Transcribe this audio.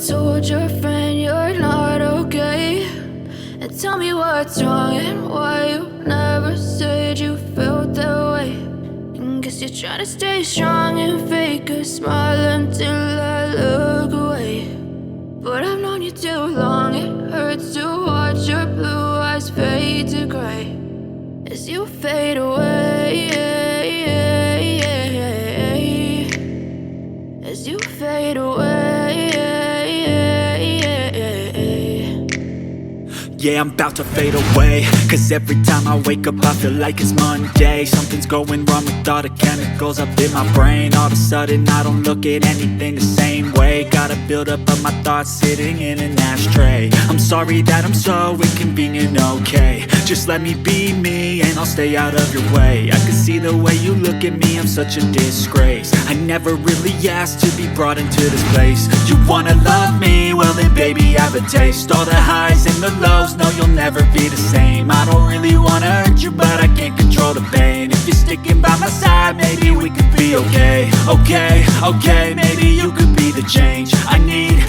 told your friend you're not okay? And tell me what's wrong and why you never said you felt that way. And guess you're trying to stay strong and fake a smile until I look away. But I've known you too long, it hurts to watch your blue eyes fade to gray as you fade away, as you fade away. Yeah, I'm about to fade away, cause every time I wake up I feel like it's Monday. Something's going wrong with all the chemicals up in my brain. All of a sudden I don't look at anything the same way. Got a buildup of my thoughts sitting in an ashtray. I'm sorry that I'm so inconvenient, okay? Just let me be me and I'll stay out of your way. I can see the way you look at me, I'm such a disgrace. I never really asked to be brought into this place. You wanna love me? Well then baby have a taste. All the highs and the lows, no you'll never be the same. I don't really wanna hurt you, but I can't control the pain. If you're sticking by my side, maybe we could be okay. Okay, maybe you could be the change I need.